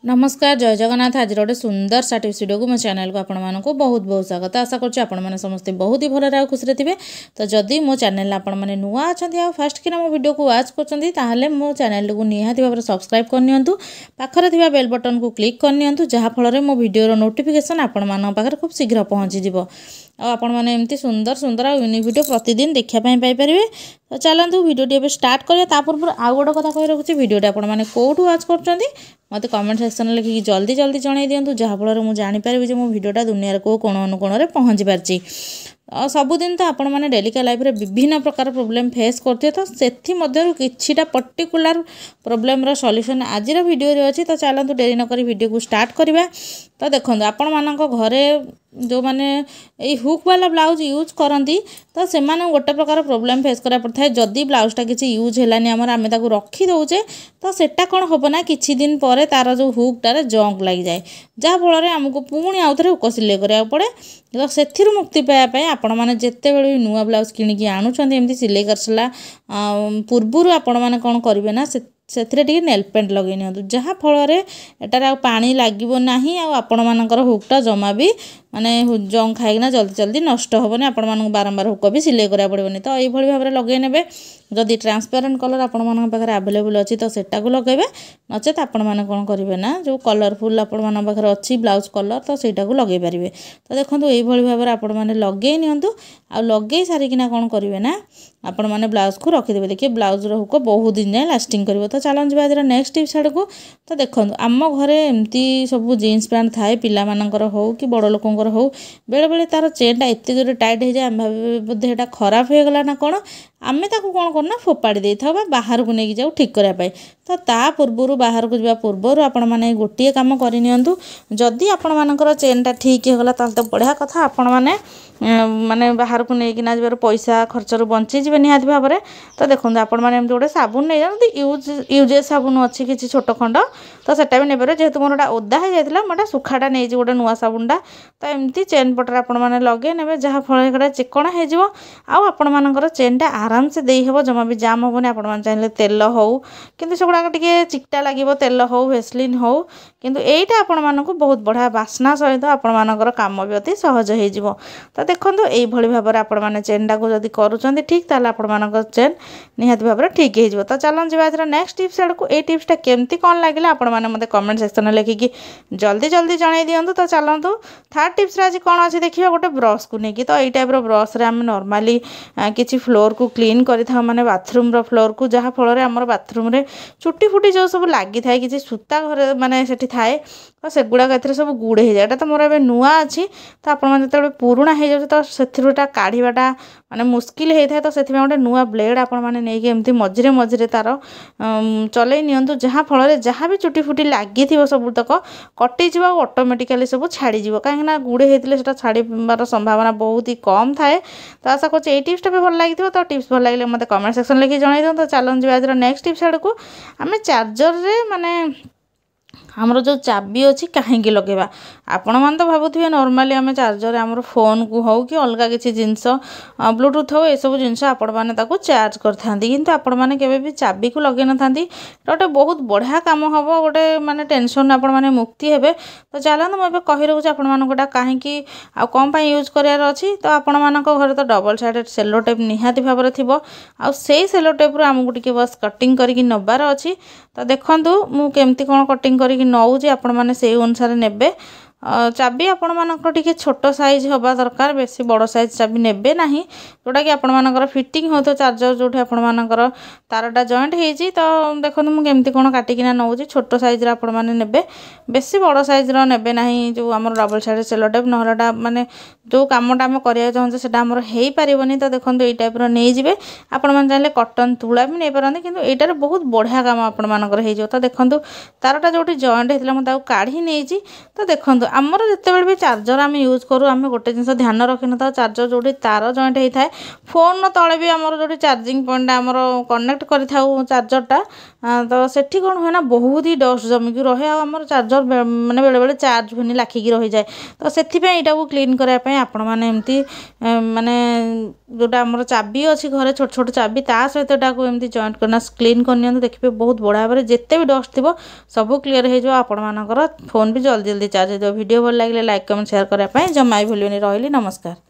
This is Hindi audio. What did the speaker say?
नमस्कार जय जगन्नाथ। आज गोटे सुंदर सा टिप्स वीडियो को मो चैनल को आपण मानक बहुत बहुत स्वागत। आशा करुँच आपण मैंने समस्ते बहुत ही भल खुशी थे। तो जदि मो चैनल आपण मैंने नुआ अच्छा फास्ट कि मो वीडियो को वाच कर मो चैनल को निहाती भाव सब्सक्राइब करनी पाखरे थिबा बेल बटन को क्लिक करनी जहाँफल मो वीडियो नोटिफिकेशन आपण मान पाखे खूब शीघ्र पहुँची आपण मैंने एमती सुंदर सुंदर यूनिक वीडियो प्रतिदिन देखापी पाइपर। तो चलतु वीडियो स्टार्ट करा पूर्व आउ गोटे कथा कही रखुच्छी वीडियो आपण मैंने कौटू वाच कर मत कमेंट सेक्शन लिखिकी जल्दी जल्दी जन दिंतु जहाँफल मुझे जानीपारि मो वीडियोटा दुनिया को कोण अनुकोण में पहुँची पार्टी। सबुदिन तो आपण मैंने डेलिका लाइफ रे विभिन्न प्रकार प्रॉब्लम फेस करते तो सेथि मध्यरु किछिटा पर्टिकुलर प्रॉब्लम रो सॉल्यूशन आज वीडियो रे अछि। तो चलतु डेरी न करी वीडियो को स्टार्ट करिबा। तो देखो आपण मानक घरे जो माने ए हुक वाला ब्लाउज यूज करती तो से गोटे प्रकार प्रॉब्लम फेस करा पड़ता है। जदि ब्लाउजटा किसी यूज है आम आम रखी दौचे तो सेटा कौन हम ना किछि दिन पर तार जो हुकटार जंक लग जाए जहाँफल आमको पुणी आउ थे हुक सिलाई करा पड़े। तो से मुक्ति पाइबापी आपण मैंने जिते बड़े नुआ ब्लाउज किणिकी आणुछंती एमती सिलाई कर सारा पूर्वर आपण मैंने कौन करेंगे ना से नेल पेंट लगे नि जहाँफल एटार पानी लगे ना आपण मानकर हुकटा जमा भी माने जंग खाईना जल्दी जल्दी नष्ट हेनी आपण मानक बारंबार हुक भी सिलाई करा पड़े। तो ये भाव में लगे ने जदि ट्रांसपेरेंट कलर आपण मान पाखे आवेलेबल अच्छी तो सेटा को लगे नचेत आपण मैंने कौन करेंगे ना जो कलरफुल आपण मान पाखे अच्छी ब्लाउज कलर तो सेटा को लगे पारे। तो देखो ये भाव में आपण मैंने लगे नियंतु आ लगे सारिकिना कौन करेंगे ना आपण मैंने ब्लाउज को रखिदेवे। देखिए ब्लाउज हुक बहुत दिन जाए लास्टिंग कर। तो चलन जी आज नेक्स्ट टिप्स आड़ को। तो देखो आम घरे एमती सब जीन्स पैंट थाए पिला मानकर हो कि बड़ लोकंकर हो बेले बेले तार चेनटा एत जोर टाइट हो जाए आम भावे बोधे एटा खराब हो गला ना कौन आम ताकू कौन करना फोपाड़ी दे था बाहर को लेकिन जाऊ ठीक करने। तो ता पूर्वर बाहर को जावा पूर्वर आपण मैंने गोटे कम करनी जदि आपण मानकर चेनटा ठीक हो गला तो बढ़िया कथा आपण मैंने माने बाहर को लेकिन जब पैसा खर्चर बंचीजे निहाती भाव में। तो देखो आपण मैंने गोटे साबुन नहीं जाती यूजेस साबुन अच्छी किसी छोट खंड तो सेटा भी नहीं जेहेतु मोर ओदा हो जाता मोटा सुखाटा नहीं गोटे नुआ साबुनटा तो एमती चेन पटर आपण मैंने लगे ने जहाँफल चिकणा हो चेनटा आराम से देहब जमा भी जाम हेनी। आपण चाहिए तेल हो कि सेगुड़ा टे चिकटा लगे तेल हो भेसलिन हो किंतु एटा आपण मानक बहुत बढ़िया बास्ना सहित आपण मानकर काम भी अति सहज हो। तो देखो ये भाव में आपण मैंने चेनटा को जब करुँच ठीक ताल आपण मान चेन निहाती भाव में ठीक हो। तो चलन जी आज नेक्स्ट टिप्स आड़ को ये टिप्सटा केमती कौन लगे आपण मैंने मत कमेंट सेक्शन में लिखिकी जल्दी जल्दी जन दिंतु। तो चलतु थर्ड टिप्स आज कौन अच्छी देखिए गोटे ब्रश को लेकिन। तो यही टाइप ब्रश आम नॉर्मली किसी फ्लोर को क्लीन करें माने बाथरूम फ्लोर को जहाँफल आम बाथरूम रे चुटी फुटी जो सब लगी थाए किसी सूता घर माने सेठी थाए तो सेगुड़ाक ए सब गुड़े हो जाए। तो मोर ए नुआ अच्छी तो आप जो पुराणा हो जाए तो से काढ़ाटा माने मुस्किल होता है। तो से गोटे नुआ ब्लेड आपण मैंने नहीं एमती मझे मझे तार चलई नियंतु जहाँफल जहाँ भी चुटी फुटी लगी सबुतक कटिज ऑटोमेटिकली सब छाड़ीज कहीं गुड़े होते से छाड़ार संभावना बहुत ही कम थाए। तो आशा कर टिप्सटा भी भल लगी। तो टिप्स भल लगे मत कमेंट सेक्शन लिखि जन दिखाँ। तो चलन जी आज नेक्स्ट टिप्स आड़ को आम चार्जर रे माने आमर जो चाबी अच्छी कहीं लगेगा आपण मैंने तो भावुवे नॉर्मली आम चार्जर आमर फोन को हो कि अलग किसी जिनस ब्लूटूथ हो यह सब जिनस आपण मैंने चार्ज करते किंतु आपण मैंने केवे भी चाबी को लगे ना गोटे बहुत बढ़िया कम हम गोटे माने टेंशन आपण मैंने मुक्ति हेबे। तो चलते मुझे कही रखुच्छी आपण मानक कहीं आ कौन यूज करार अच्छी। तो आपण मानक घर तो डबल साइडेड सेलो टेप निहाती भाव में थी आ सेलो टेप्रु आमको टी बस कटिंग करके नबार अच्छी। तो देखूँ मुझे कौन कटिंग करके नौजी आपण मैंने से अनुसार नेबे चाबी आपण मानक टिके छोट साइज हवा दरकार बेसी बड़ साइज चाबी नेबे नाही जोटा कि आपण मानकर फिटिंग होतो चार्जर जोठी आपण मानकर तारटा जॉइंट हेजी। तो देखो मु केमती कोन काटिकिना नौजी छोट साइज रा आपण माने नेबे बेसी बड़ साइज रा नेबे नाही जो हमर डबल साइड सेलो टेप नहरटा माने जो कामटा हम करिया चाहूँ सेटा हमर हेई परिबनी। तो देखो एई टाइप रो नै जिवे आपण मान चाहिले कॉटन तुळा भी नै परंती किंतु एटार बहुत बढ़िया काम आपण मानकर हेई जो। तो देखो तारटा जोठी जॉइंट हेतला म ताऊ काढी नैजी। तो देखो आमर जितेबाला भी चार्जर आम यूज करूँ आम गोटे जिन ध्यान रखी न था चार्जर जो तार जॉइंट होता है फोन तले भी आमर जो चार्जिंग पॉइंट आमर कनेक्ट कर चार्जरटा तो सेठी कौन हुए ना बहुत ही डस्ट जमिकी रहे आमर चार्जर माने बेले बेले चार्ज हुए लाखिकी रही जाए तो से यहाँ क्लीन करने आपण मैंने एमती माने जोटा आमर चाबी अच्छी घरे छोट छोट चाबी ता सहित एमती जॉइंट करना क्लीन करनी देखिए बहुत बढ़िया भाव जिते भी डस्ट थी सब क्लीयर हो आपण मानकर फोन भी जल्दी जल्दी चार्ज हो। वीडियो भल लगे लाइक कमेंट शेयर करने जमा भी भूलिए। रही नमस्कार।